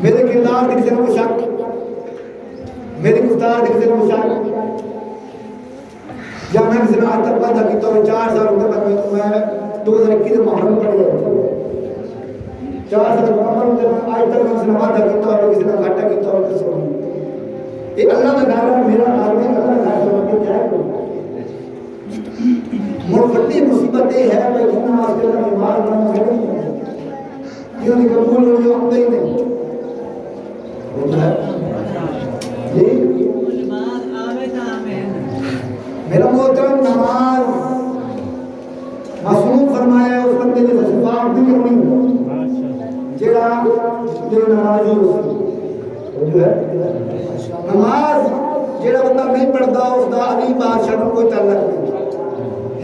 मेरे किरदार के किसी को शक, मेरी गुफ्तार के किसी को शक, जब मैं किसी ने आज तक बात की तो 4 साल उम्र तक मैं 2021 में मुहर्रम पढ़ गया, 4 साल उम्र में आज तक मैं किसी ने बात की तो किसी ने घाटा की तो ये अल्लाह का घर है, मेरा घर में अल्लाह का घर समझ के क्या है। मोर बड़ी मुसीबत ये है भाई जितना आजकल का बीमार बनना है क्यों नहीं कबूल हो जो हम ही नहीं होता है जी नमाज आवे ना आमीन। मेरा मोहतरम नमाज मासूम फरमाया उस बंदे ने शिफा भी करनी जेड़ा जो नमाज जो है नमाज जेड़ा बंदा नहीं पढ़ता उसका अली बादशाह को कोई ताल्लुक नहीं।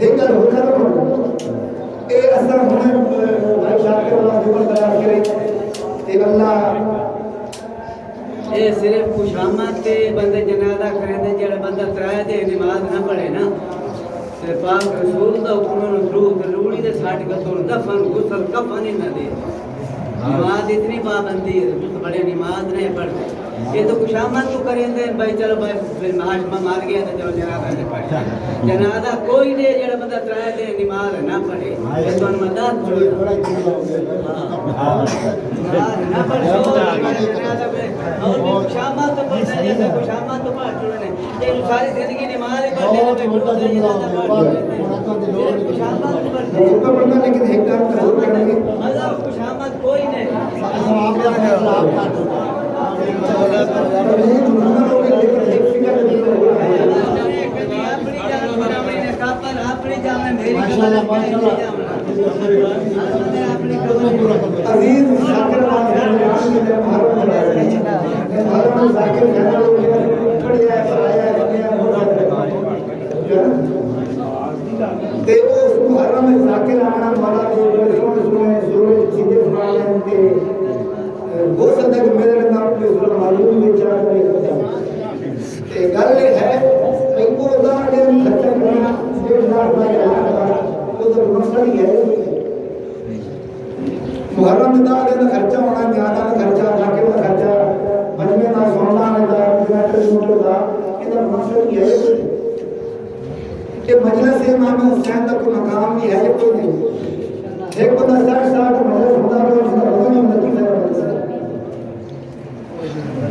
एक गल होकर ए असर हुने भाई शाकिर अल्लाह जुबल दया करे ए अल्लाह ये सिर्फ खुशामद के बंदे जनाजा करेंदे जेड़ा बंदा तराए दे नमाज ना पढ़े ना ते पाक रसूल दा हुक्म मसरूफ रूड़ी दे साठ का तो दफन गुसल कफन ही ना दे नमाज इतनी पाबंदी है तो बड़े नमाज नहीं पढ़ते ये तो खुशामद को करेंदे भाई चलो भाई फिर माश मार गया तो चलो जनाजा नहीं पढ़े जनाजा कोई नहीं जेड़ा बंदा तराए दे नमाज ना पढ़े ये तो मदद हां ना पढ़े जनाजा पे और खुशामद तो पढ़ते हैं खुशामद तो पढ़ छोड़ने ये सारी जिंदगी नमाज पढ़ ले तो जनाजा पढ़ खुशामद पढ़ते हैं उसका पढ़ना लेकिन एक काम जरूर करेंगे मजा खुशामद कोई नहीं हो सकता है कि मेरे नाम पे मालूम नहीं चला गल है इनको उदाहरण खर्चा करना 1.5 लाख तो मसला ही है मुहर्रम में दाद का खर्चा होना ज़्यादा का खर्चा जाके का खर्चा मजमे का सोना का जनरेटर का इधर मसला ही है कि मजलिस इमाम हुसैन तक को मकाम भी है ये कोई नहीं एक बंदा 60 मजलिस होता है उसका वजन नहीं है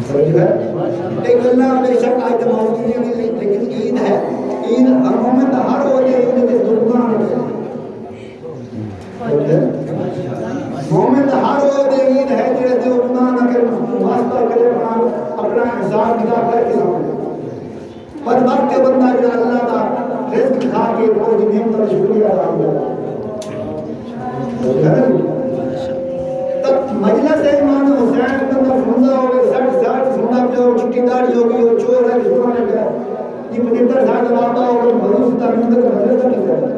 एक अल्लाह बेशक आज तो मौजूद नहीं लेकिन ईद है ईद हर मोमेंट हर हो जाए ईद के दुर्गान मोमेंट हर हो जाए ईद है जेड़े जो गुनाह ना करे वास्ता करे अपना हिसाब किताब करके पर वक्त के बंदा जो अल्लाह का रिज़्क खा के वो दी नेमत का शुक्रिया अदा करता तब मजलिस इमाम हुसैन बंदा फुंजा हो 60 सुना जो चिट्ठीदार योगी हो चोर है सुना लगा ये 75 साल का बाबा और भरोसा तक मजलिस नहीं करता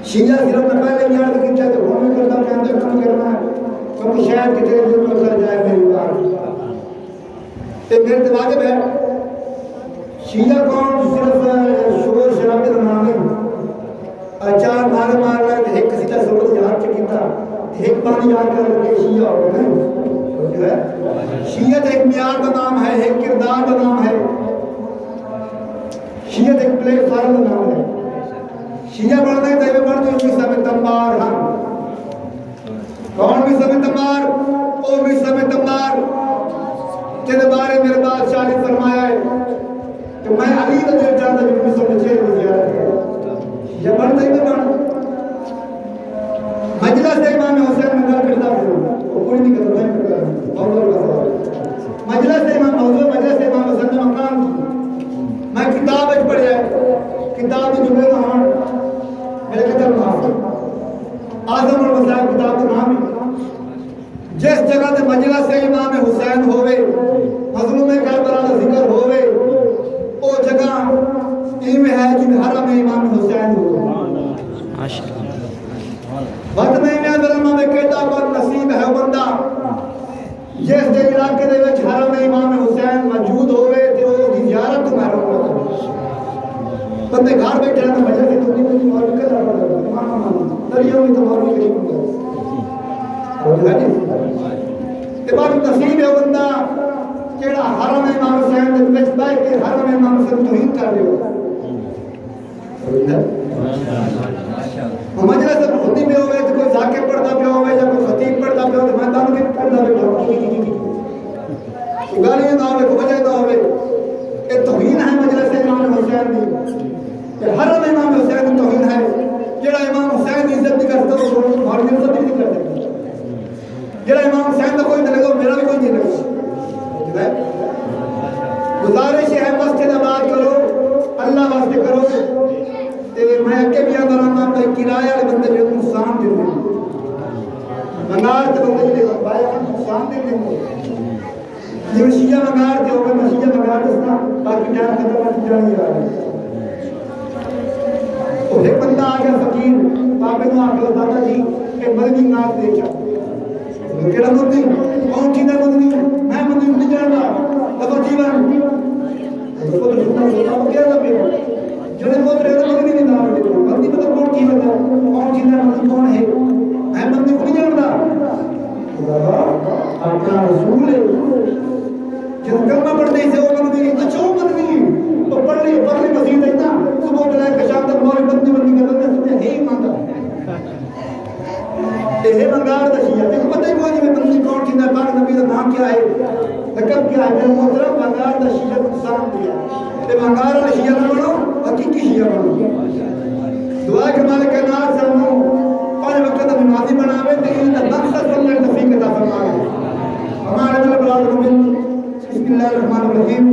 शिया सिर्फ में पहले याद कि चाहे तो होने करता मैं अंदर काम करना क्योंकि शायद कि तेरे दिल में उतर जाए मेरी बात ते मेरे तो वाजिब है शिया कौन सिर्फ शोर शराबे का नाम है चार मारे मार रहे एक सीधा सूरज याद कीता एक पानी याद कर के शिया हो गए जो है शियत एक मियार का नाम है एक किरदार का नाम है शियत एक प्लेटफार्म का नाम है शिया बढ़ते हैं तैवे बढ़ते हैं मिसा में तंबार हम कौन मिसा में तंबार ओ मिसा में तंबार जिन बारे मेरे बादशाह ने फरमाया है कि मैं अली तो जो चाहता हूँ मिसा में चेहरे में ज़ियारत है ये बढ़ते ही बढ़ मजलिस इमाम हुसैन में गल करता हूँ वो कोई नहीं करता मैं करता हूँ मजलिस इमाम हुसैन का मकाम मैं किताब पढ़िया किताब में जुमले का मेरे कदर माफ आजम और वसाइल किताब का नाम जिस जगह ते मजलिस इमाम हुसैन होवे मजलूम करबला का जिक्र होवे वो जगह इमे है जिन हरम इमाम हुसैन हो माशाअल्लाह वक्त में दलमा में कहता पर नसीब है बंदा जिस दे इलाके दे विच हरम इमाम हुसैन मौजूद होवे ते ओ दी ज़ियारत मारो बंदे घर बैठे तो मजे से तो नहीं मौलवी का पड़ता मामा दरिया में तो मौलवी करीब होता है जी ते बाद नसीब है बंदा जेड़ा हरम इमाम हुसैन दे विच बैठ के हरम इमाम हुसैन तौहीद कर लियो मजलिस से होती पे होवे तो कोई जाकिर पढ़ता पे होवे या कोई खतीब पढ़ता पे होवे मैं तानु भी पढ़दा पे गाली ना होवे को वजह ना होवे ये तौहीद है मजलिस से इमाम हुसैन दी ये हरम इमाम हुसैन दी तौहीद है जेड़ा इमाम हुसैन की इज्जत नहीं करता वो हमारी इज्जत नहीं कर सकता जेड़ा इमाम हुसैन का कोई नहीं लगा मेरा भी कोई नहीं लगा गुजारिश है मस्जिद आबाद करो अल्लाह वास्ते करो ते मैं अगे भी आंदा रहना भाई किराए वाले बंदे जो नुकसान देंदे मंगार ते बंदे जो बाया नुकसान देंदे जो शिया मंगार ते होवे मसीहा मंगार दसना बाकी टाइम खत्म हो जानी है तो एक बंदा आ गया फकीर बाबे नु आके दादा जी के मदनी नाथ देखा केड़ा मुद्दी कौन चीज़ मुद्दी मैं मुद्दी नहीं जानता तब जीवन तो तो सुनना क्या लगे जने पोतरे ने मुद्दी नहीं नाम दे मुद्दी मतलब कौन चीज़ है कौन चीज़ मुद्दी कौन है मैं मुद्दी को नहीं जानता बाबा आपका रसूल है जब कलमा पढ़ते से वो मुद्दी अच्छा वो मुद्दी तो पढ़ ली मसीह है ना सुबह के लायक शाम तक मौली बंदी करते हैं तुझे है ही मानता ये मंगार दशिया तेरे पता ही कोई नहीं बंदी कौन थी ना पाक नबी का नाम क्या है लकब क्या है मेरे मोहतरम मंगार दशिया को साम दिया ते मंगार दशिया ना बनो हकीकी शिया बनो दुआ के मालिक नाथ सामू पांच वक्त का नमाजी बनावे ते इन मकसद समझ तफीक अता फरमाए हमारे मतलब बिस्मिल्लाहिर्रहमानिर्रहीम